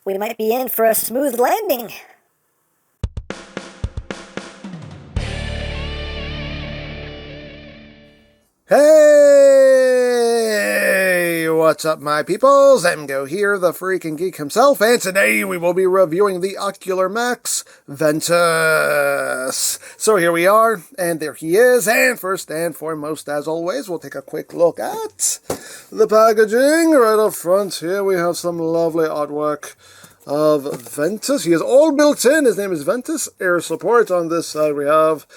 we might be in for a smooth landing. Hey, what's up my peoples? EmGo here, the freaking geek himself, and today we will be reviewing the Ocular Max Ventus. So here we are, and there he is, and first and foremost, as always, we'll take a quick look at the packaging. Right up front here we have some lovely artwork of Ventus. He is all built in. His name is Ventus. Air support. On this side we have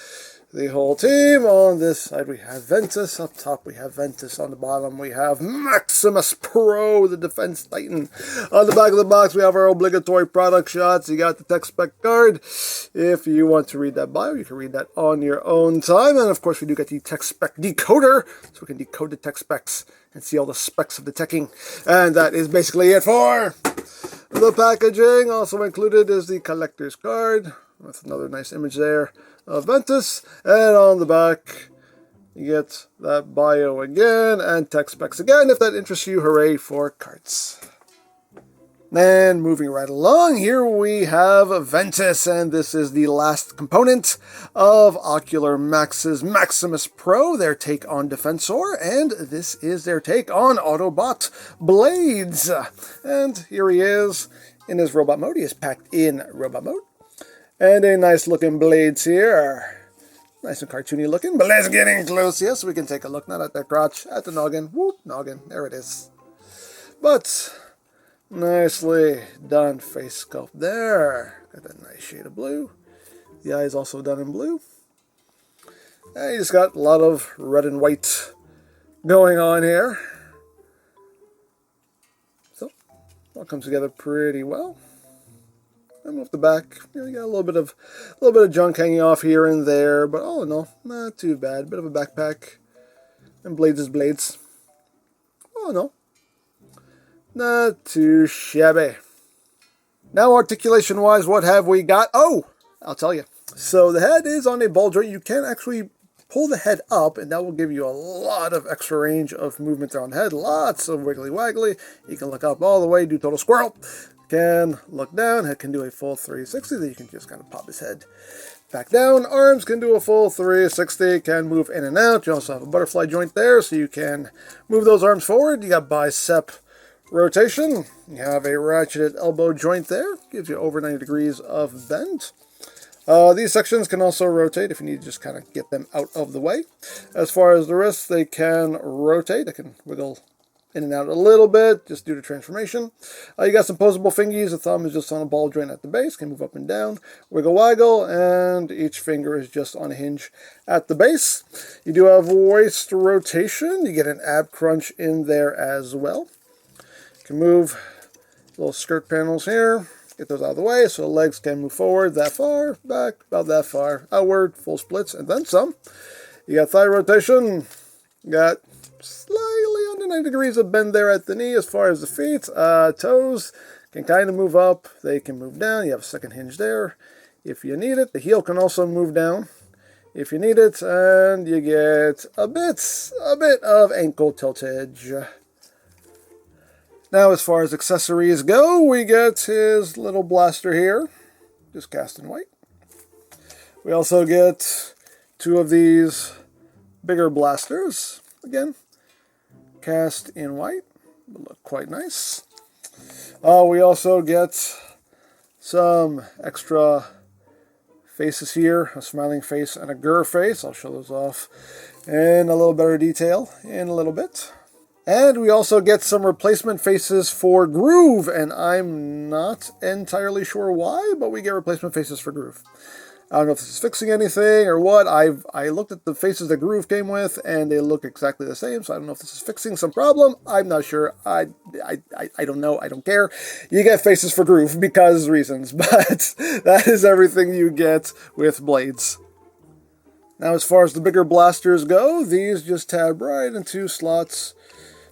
the whole team. On this side we have Ventus. Up top we have Ventus. On the bottom we have Maximus Pro, the Defense Titan. On the back of the box we have our obligatory product shots. You got the tech spec card. If you want to read that bio, you can read that on your own time. And of course we do get the tech spec decoder, so we can decode the tech specs and see all the specs of the teching. And that is basically it for the packaging. Also included is the collector's card with another nice image there of Ventus, and on the back you get that bio again and tech specs again. If that interests you, hooray for cards. And moving right along, here we have Ventus, and this is the last component of Ocular Max's Maximus Pro, their take on Defensor, and this is their take on Autobot Blades. And here he is in his robot mode. He is packed in robot mode. And a nice looking blades here. Nice and cartoony looking, but let's get in close here so we can take a look, not at their crotch, at the noggin. Whoop, noggin, there it is. But nicely done face sculpt there. Got that nice shade of blue. The eye is also done in blue. And you just got a lot of red and white going on here. So, all comes together pretty well. And off the back, you got a little bit of junk hanging off here and there, but all in all, not too bad. Bit of a backpack, and blades is blades. All in all, not too shabby. Now, articulation-wise, what have we got? Oh, I'll tell you. So the head is on a ball joint. You can actually pull the head up, and that will give you a lot of extra range of movement on the head. Lots of wiggly-waggly. You can look up all the way, do total squirrel. Can look down, head can do a full 360, then you can just kind of pop his head back down. Arms can do a full 360, can move in and out. You also have a butterfly joint there, so you can move those arms forward. You got bicep rotation. You have a ratcheted elbow joint there, gives you over 90 degrees of bend. These sections can also rotate if you need to just kind of get them out of the way. As far as the wrists, they can rotate. They can wiggle in and out a little bit, just due to transformation. You got some posable fingies. The thumb is just on a ball joint at the base, can move up and down, wiggle waggle, and each finger is just on a hinge at the base. You do have waist rotation. You get an ab crunch in there as well. You can move little skirt panels here, get those out of the way, so the legs can move forward that far, back about that far, outward, full splits, and then some. You got thigh rotation. You got slightly under 90 degrees of bend there at the knee. As far as the feet, toes can kind of move up, they can move down. You have a second hinge there if you need it. The heel can also move down if you need it, and you get a bit of ankle tiltage. Now, as far as accessories go, we get his little blaster here, just cast in white. We also get two of these bigger blasters, again, cast in white. Will look quite nice. We also get some extra faces here, a smiling face and a grr face. I'll show those off in a little better detail in a little bit. And we also get some replacement faces for Groove, and I'm not entirely sure why, but we get replacement faces for Groove. I don't know if this is fixing anything or what. I looked at the faces that Groove came with, and they look exactly the same, so I don't know if this is fixing some problem. I'm not sure. I don't know. I don't care. You get faces for Groove because reasons, but that is everything you get with Blades. Now, as far as the bigger blasters go, these just tab right into slots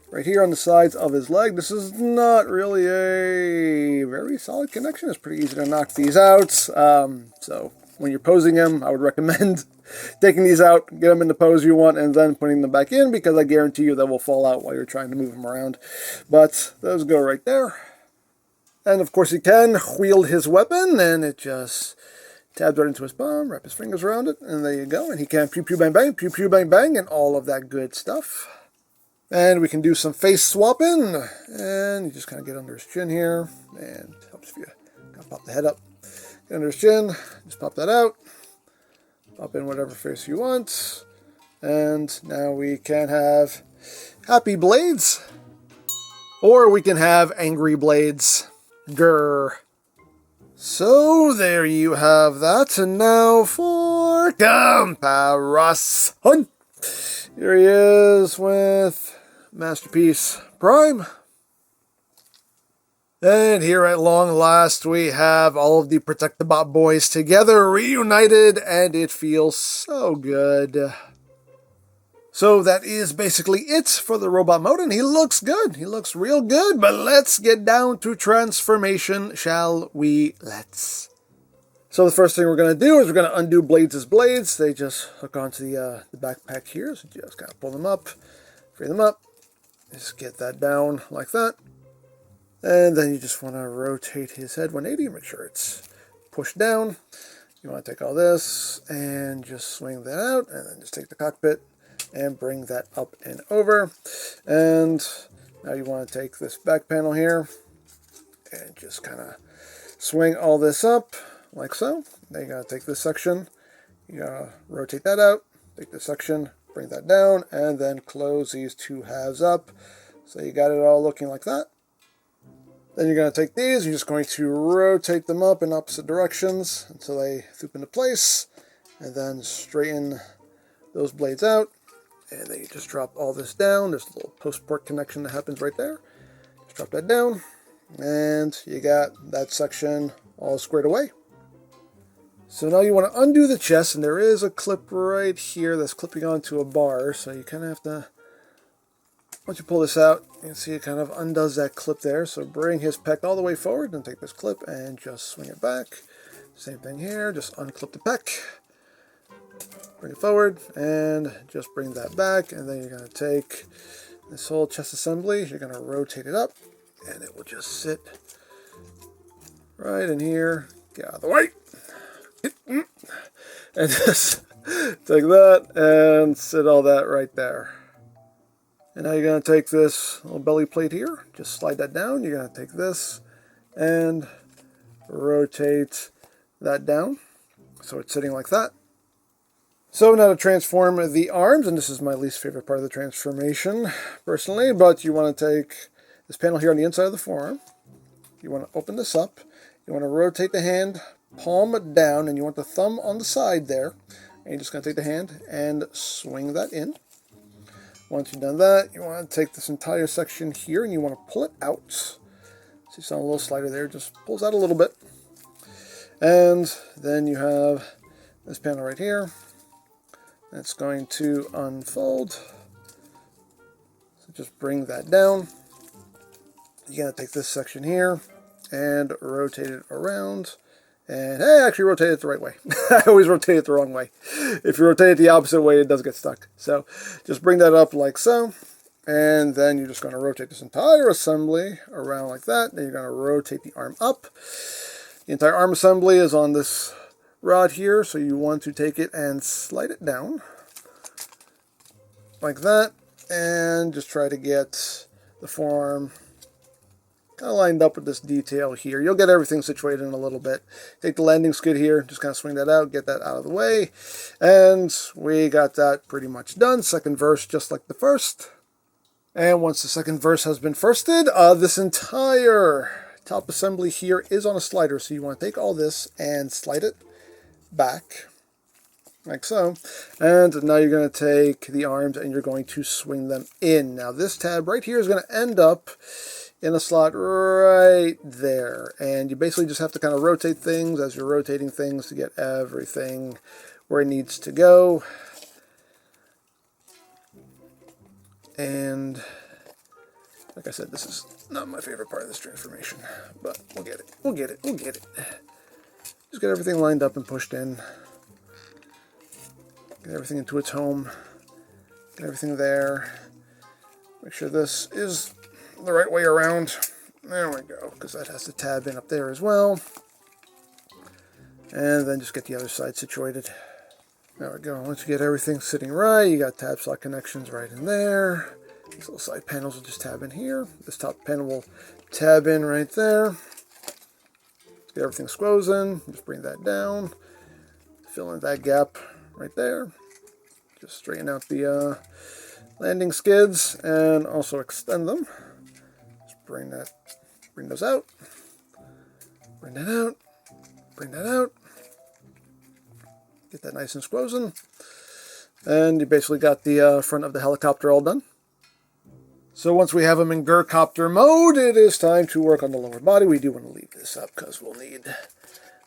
right here on the sides of his leg. This is not really a very solid connection. It's pretty easy to knock these out. So when you're posing him, I would recommend taking these out, get them in the pose you want, and then putting them back in, because I guarantee you they will fall out while you're trying to move them around. But those go right there. And of course he can wield his weapon, and it just tabs right into his palm, wrap his fingers around it, and there you go. And he can pew pew bang bang, and all of that good stuff. And we can do some face swapping, and you just kind of get under his chin here, and it helps if you kind of pop the head up. Get under his chin, just pop that out, pop in whatever face you want, and now we can have happy blades, or we can have angry blades. Grr. So there you have that, and now for comparison. Here he is with Masterpiece Prime. And here at long last we have all of the Protect the Bot boys together, reunited, and it feels so good. So that is basically it for the robot mode, and he looks good. He looks real good, but let's get down to transformation, shall we? Let's. So the first thing we're going to do is we're going to undo Blades' blades. They just hook onto the backpack here, so just kind of pull them up, free them up. Just get that down like that. And then you just want to rotate his head 180, make sure it's pushed down. You want to take all this and just swing that out, and then just take the cockpit and bring that up and over. And now you want to take this back panel here and just kind of swing all this up like so. Then you got to take this section, you got to rotate that out, take this section, bring that down, and then close these two halves up. So you got it all looking like that. Then you're going to take these, you're just going to rotate them up in opposite directions until they flip into place, and then straighten those blades out. And then you just drop all this down. There's a little post-port connection that happens right there. Just drop that down, and you got that section all squared away. So now you want to undo the chest, and there is a clip right here that's clipping onto a bar, so you kind of have to, once you pull this out, you can see it kind of undoes that clip there. So bring his pec all the way forward, and take this clip and just swing it back. Same thing here, just unclip the pec. Bring it forward, and just bring that back, and then you're going to take this whole chest assembly, you're going to rotate it up, and it will just sit right in here. Get out of the way. And just take that and sit all that right there. And now you're going to take this little belly plate here, just slide that down. You're going to take this and rotate that down so it's sitting like that. So now to transform the arms, and this is my least favorite part of the transformation, personally, but you want to take this panel here on the inside of the forearm. You want to open this up. You want to rotate the hand, palm down, and you want the thumb on the side there. And you're just going to take the hand and swing that in. Once you've done that, you want to take this entire section here, and you want to pull it out. So you saw a little slider there, just pulls out a little bit. And then you have this panel right here. That's going to unfold. So just bring that down. You're going to take this section here and rotate it around. And hey, actually rotate it the right way. I always rotate it the wrong way. If you rotate it the opposite way, it does get stuck. So just bring that up like so. And then you're just going to rotate this entire assembly around like that. Then you're going to rotate the arm up. The entire arm assembly is on this rod here, so you want to take it and slide it down like that, and just try to get the forearm kind of lined up with this detail here. You'll get everything situated in a little bit. Take the landing skid here, just kind of swing that out, get that out of the way, and we got that pretty much done. Second verse just like the first. And once the second verse has been firsted, this entire top assembly here is on a slider, so you want to take all this and slide it back like so, and now you're going to take the arms and you're going to swing them in. Now this tab right here is going to end up in a slot right there, and you basically just have to kind of rotate things as you're rotating things to get everything where it needs to go. And like I said, this is not my favorite part of this transformation, but we'll get it. We'll get it. We'll get it. Just get everything lined up and pushed in. Get everything into its home. Get everything there. Make sure this is the right way around. There we go, because that has to tab in up there as well. And then just get the other side situated. There we go. Once you get everything sitting right, you got tab slot connections right in there. These little side panels will just tab in here. This top panel will tab in right there. Get everything squozen. Just bring that down. Fill in that gap right there. Just straighten out the landing skids and also extend them. Just bring those out. Bring that out. Bring that out. Get that nice and squozen. And you basically got the front of the helicopter all done. So once we have them in Gyrcopter mode, it is time to work on the lower body. We do want to leave this up because we'll need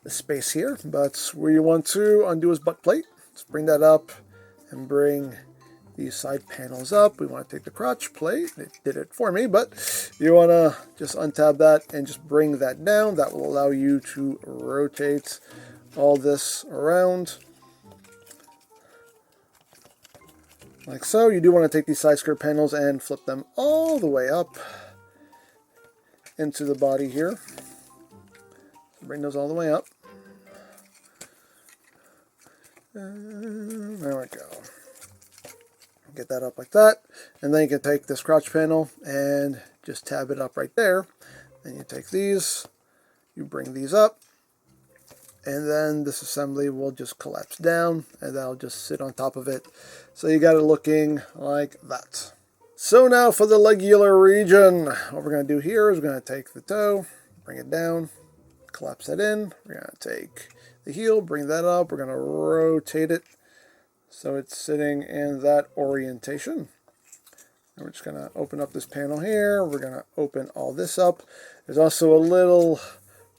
the space here. But where you want to undo his butt plate, let's bring that up and bring these side panels up. We want to take the crotch plate. It did it for me, but you want to just untab that and just bring that down. That will allow you to rotate all this around. Like so. You do want to take these side skirt panels and flip them all the way up into the body here. Bring those all the way up. And there we go. Get that up like that. And then you can take this crotch panel and just tab it up right there. Then you take these, you bring these up, and then this assembly will just collapse down and that'll just sit on top of it. So you got it looking like that. So now for the legular region, what we're going to do here is we're going to take the toe, bring it down, collapse that in. We're going to take the heel, bring that up. We're going to rotate it so it's sitting in that orientation. And we're just going to open up this panel here. We're going to open all this up. There's also a little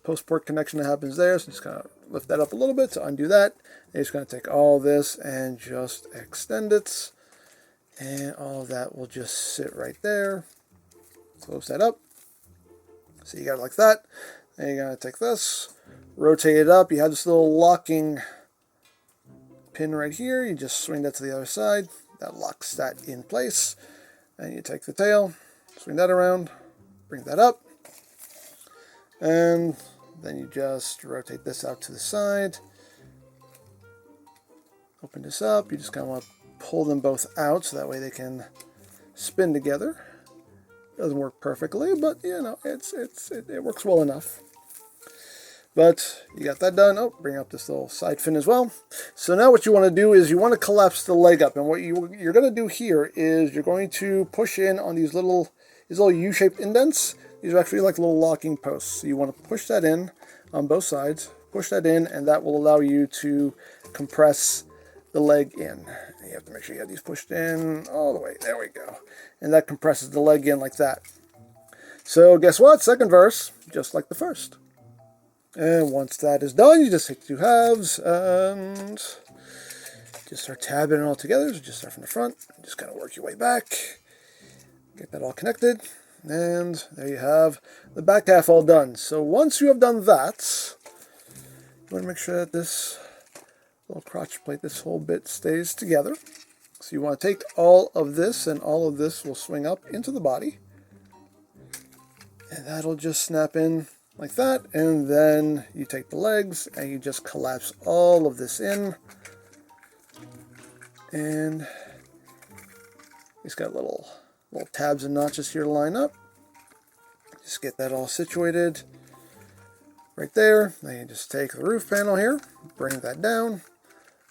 post-port connection that happens there, so just kind of lift that up a little bit to undo that. And you're just going to take all this and just extend it, and all of that will just sit right there. Close that up. So you got it like that. Then you're going to take this, rotate it up. You have this little locking pin right here. You just swing that to the other side. That locks that in place. And you take the tail, swing that around, bring that up, and then you just rotate this out to the side. Open this up. You just kind of want to pull them both out so that way they can spin together. It doesn't work perfectly, but you know, it works well enough. But you got that done. Oh, bring up this little side fin as well. So now what you want to do is you want to collapse the leg up. And what you're going to do here is you're going to push in on these little U-shaped indents. These are actually like little locking posts. So you want to push that in on both sides. Push that in, and that will allow you to compress the leg in. You have to make sure you have these pushed in all the way. There we go. And that compresses the leg in like that. So guess what? Second verse, just like the first. And once that is done, you just take two halves and just start tabbing it all together. So just start from the front, just kind of work your way back, get that all connected, and there you have the back half all done. So once you have done that, you want to make sure that this little crotch plate, this whole bit stays together. So you want to take all of this, and all of this will swing up into the body, and that'll just snap in like that. And then you take the legs and you just collapse all of this in, and it's got little tabs and notches here to line up. Just get that all situated right there. Then you just take the roof panel here, bring that down.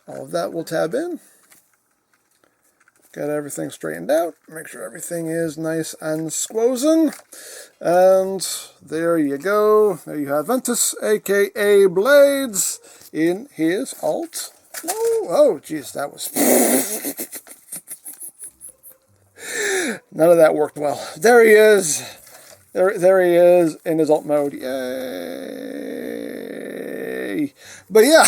All of that will tab in. Got everything straightened out. Make sure everything is nice and squozen. And there you go. There you have Ventus, aka Blades, in his alt. Oh, geez, that was... None of that worked well. There he is. There he is in his alt mode. Yay! But yeah,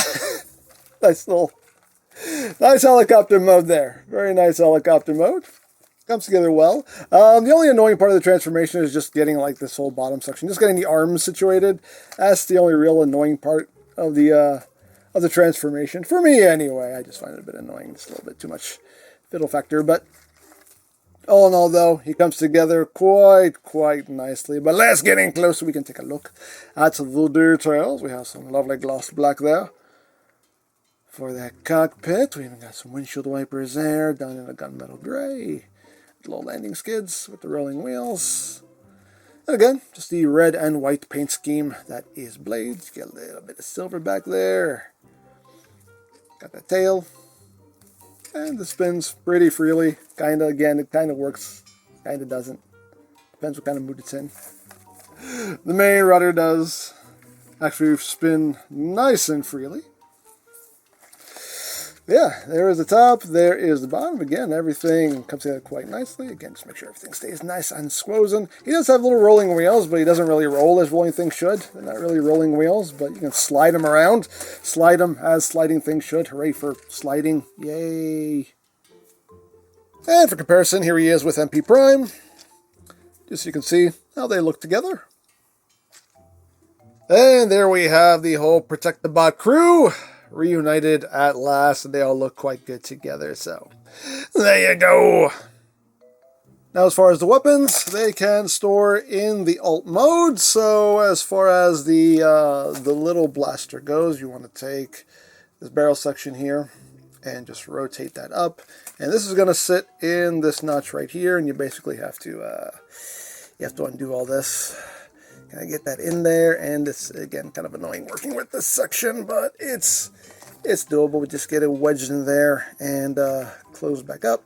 nice helicopter mode there. Very nice helicopter mode. Comes together well. The only annoying part of the transformation is just getting like this whole bottom section, just getting the arms situated. That's the only real annoying part of the transformation for me, anyway. I just find it a bit annoying. It's a little bit too much fiddle factor, but All in all, though, he comes together quite nicely. But let's get in close so we can take a look at the details. We have some lovely gloss black there for that cockpit. We even got some windshield wipers there, done in a gunmetal gray. Little landing skids with the rolling wheels. And again, just the red and white paint scheme that is blades. Get a little bit of silver back there. Got that tail. And this spins pretty freely. Kinda, again, it kinda works. Kinda doesn't. Depends what kind of mood it's in. The main rudder does actually spin nice and freely. Yeah, there is the top, there is the bottom. Again, everything comes together quite nicely. Again, just make sure everything stays nice and squozen. He does have little rolling wheels, but he doesn't really roll as rolling things should. They're not really rolling wheels, but you can slide them around. Slide them as sliding things should. Hooray for sliding. Yay. And for comparison, here he is with MP Prime. Just so you can see how they look together. And there we have the whole Protect the Bot crew. Reunited at last, and they all look quite good together, so there you go. Now, as far as the weapons, they can store in the alt mode. So as far as the little blaster goes, you want to take this barrel section here and just rotate that up, and this is going to sit in this notch right here, and you basically have to undo all this. Kind of get that in there, and it's, again, kind of annoying working with this section, but it's doable. We just get it wedged in there and close back up.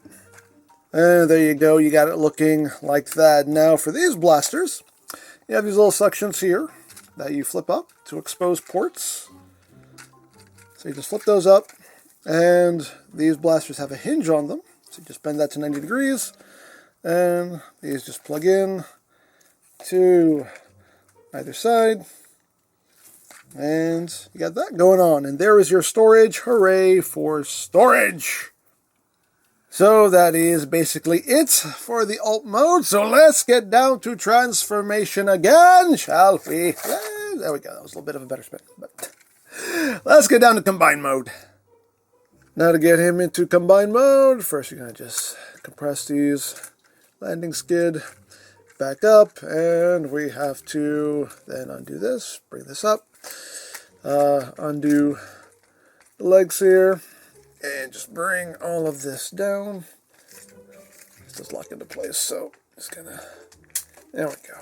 And there you go. You got it looking like that. Now for these blasters, you have these little sections here that you flip up to expose ports. So you just flip those up, and these blasters have a hinge on them. So you just bend that to 90 degrees, and these just plug in to either side, and you got that going on, and there is your storage. Hooray for storage! So that is basically it for the alt mode. So let's get down to transformation again, shall we? There we go. That was a little bit of a better spin, but let's get down to combine mode. Now to get him into combine mode, first you're going to just compress these landing skid back up, and we have to then undo this, bring this up, undo the legs here, and just bring all of this down. It's just locked into place, so just gonna, there we go,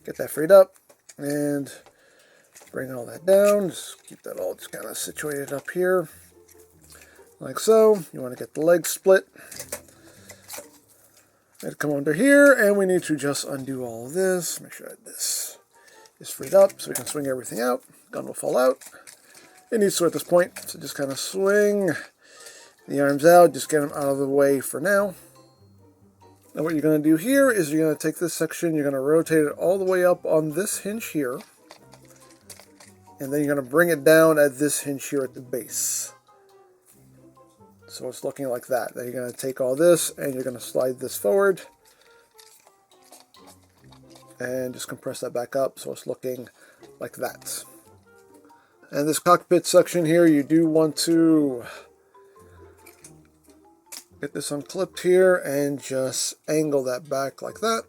get that freed up, and bring all that down. Just keep that all just kind of situated up here, like so. You want to get the legs split. It'll come under here, and we need to just undo all of this. Make sure that this is freed up so we can swing everything out. Gun will fall out. It needs to at this point, so just kind of swing the arms out. Just get them out of the way for now. Now what you're going to do here is you're going to take this section, you're going to rotate it all the way up on this hinge here, and then you're going to bring it down at this hinge here at the base. So it's looking like that. Then you're going to take all this and you're going to slide this forward and just compress that back up so it's looking like that. And this cockpit section here, you do want to get this unclipped here and just angle that back like that.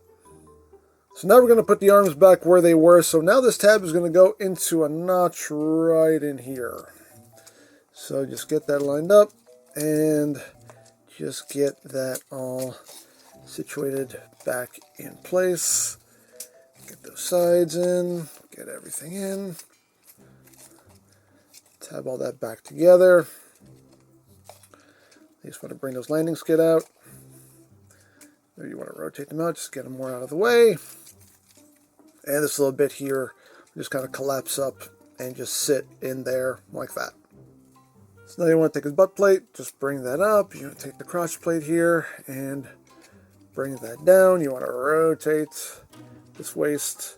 So now we're going to put the arms back where they were. So now this tab is going to go into a notch right in here. So just get that lined up and just get that all situated back in place. Get those sides in, get everything in. Tab all that back together. You just want to bring those landing skid out. Or you want to rotate them out, just get them more out of the way. And this little bit here, just kind of collapse up and just sit in there like that. So now you want to take his butt plate, just bring that up. You want to take the crotch plate here and bring that down. You want to rotate this waist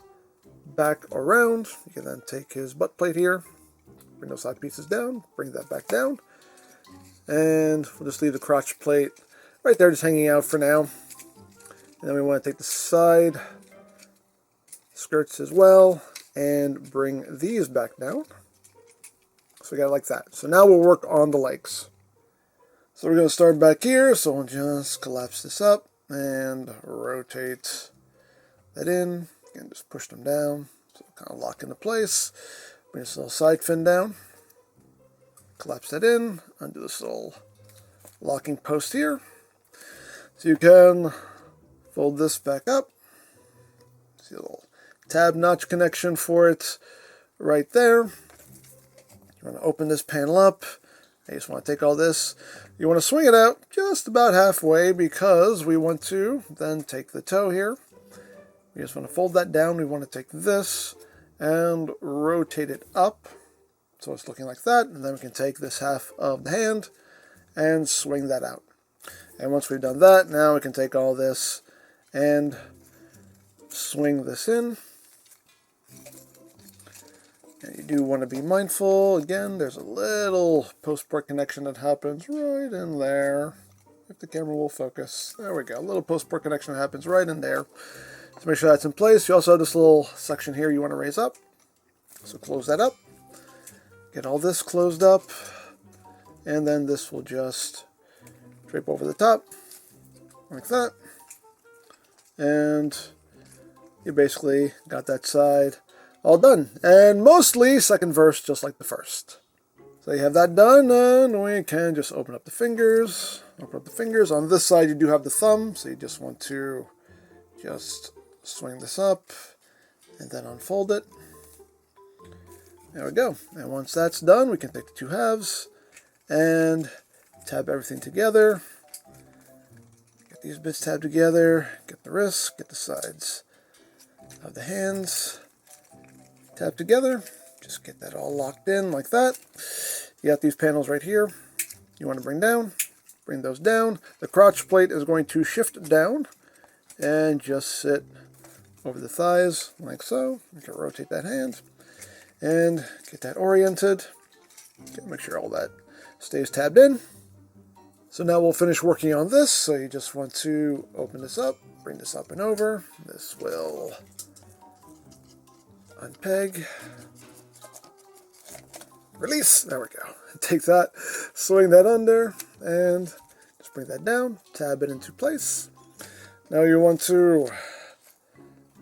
back around. You can then take his butt plate here, bring those side pieces down, bring that back down. And we'll just leave the crotch plate right there just hanging out for now. And then we want to take the side skirts as well and bring these back down. So we got it like that. So now we'll work on the legs. So we're going to start back here. So we'll just collapse this up and rotate that in. Again, just push them down, so kind of lock into place. Bring this little side fin down, collapse that in, undo this little locking post here. So you can fold this back up. See a little tab notch connection for it right there. You want to open this panel up. You just want to take all this. You want to swing it out just about halfway because we want to then take the toe here. We just want to fold that down. We want to take this and rotate it up so it's looking like that. And then we can take this half of the hand and swing that out. And once we've done that, now we can take all this and swing this in. And you do want to be mindful. Again, there's a little post-port connection that happens right in there. If the camera will focus. There we go. A little post-port connection happens right in there. So make sure that's in place. You also have this little section here you want to raise up. So close that up. Get all this closed up. And then this will just drape over the top. Like that. And you basically got that side all done. And mostly second verse just like the first. So you have that done, and we can just open up the fingers. Open up the fingers. On this side you do have the thumb, so you just want to just swing this up and then unfold it. There we go. And once that's done, we can take the two halves and tab everything together. Get these bits tabbed together, get the wrists, get the sides of the hands tabbed together. Just get that all locked in like that. You got these panels right here. You want to bring those down. The crotch plate is going to shift down and just sit over the thighs like so. You can rotate that hand and get that oriented. Make sure all that stays tabbed in. So now we'll finish working on this. So you just want to open this up, bring this up and over. This will unpeg. Release. There we go. Take that, swing that under, and just bring that down, tab it into place. Now you want to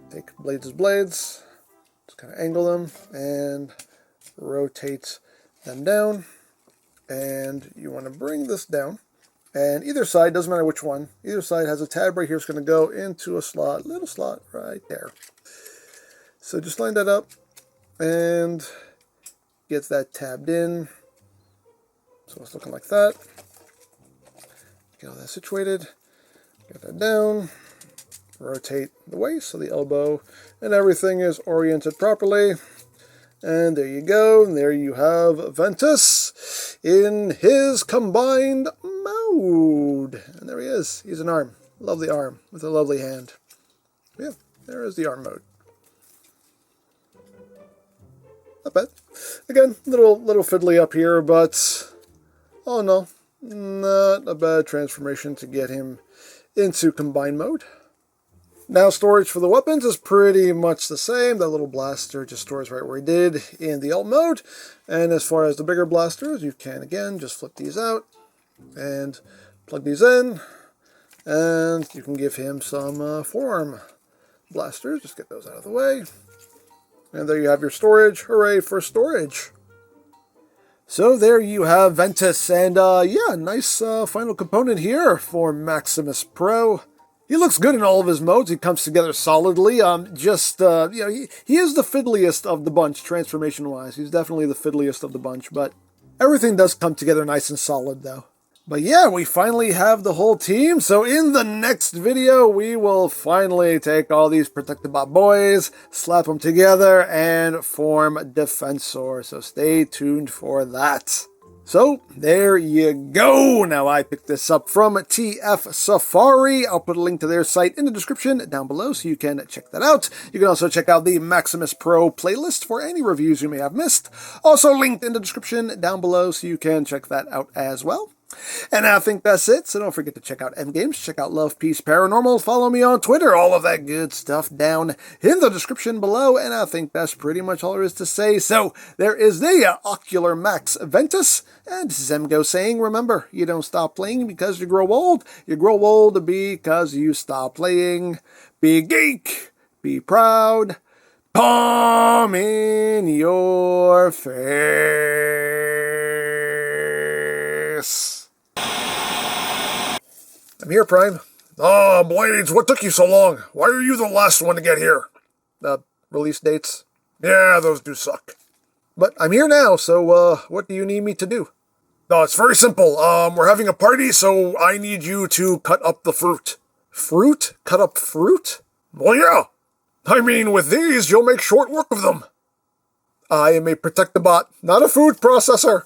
take blades as blades, just kind of angle them and rotate them down. And you want to bring this down. And either side, doesn't matter which one, either side has a tab right here. It's going to go into a slot, little slot right there. So just line that up and get that tabbed in. So it's looking like that. Get all that situated. Get that down. Rotate the waist so the elbow and everything is oriented properly. And there you go. And there you have Ventus in his combined mode. And there he is. He's an arm. Lovely arm with a lovely hand. Yeah, there is the arm mode. Not bad. Again, little fiddly up here, but oh no, not a bad transformation to get him into combined mode. Now storage for the weapons is pretty much the same. That little blaster just stores right where he did in the alt mode. And as far as the bigger blasters, you can again just flip these out and plug these in. And you can give him some forearm blasters. Just get those out of the way. And there you have your storage. Hooray for storage. So there you have Ventus. And yeah, nice final component here for Maximus Pro. He looks good in all of his modes. He comes together solidly. You know, he is the fiddliest of the bunch, transformation-wise. He's definitely the fiddliest of the bunch, but everything does come together nice and solid, though. But yeah, we finally have the whole team. So in the next video, we will finally take all these Protectobot boys, slap them together, and form Defensor. So stay tuned for that. So, there you go. Now, I picked this up from TF Safari. I'll put a link to their site in the description down below so you can check that out. You can also check out the Maximus Pro playlist for any reviews you may have missed. Also linked in the description down below so you can check that out as well. And I think that's it. So don't forget to check out EmGo's, check out Love, Peace, Paranormal, follow me on Twitter, all of that good stuff down in the description below. And I think that's pretty much all there is to say. So there is the Ocular Max Ventus. And this is EmGo saying, remember, you don't stop playing because you grow old. You grow old because you stop playing. Be geek, be proud, palm in your face. I'm here, Prime. Oh, Blades, what took you so long? Why are you the last one to get here? Release dates? Yeah, those do suck. But I'm here now, so, what do you need me to do? No, it's very simple. We're having a party, so I need you to cut up the fruit. Fruit? Cut up fruit? Well, yeah. I mean, with these, you'll make short work of them. I am a Protect-A-Bot, not a food processor.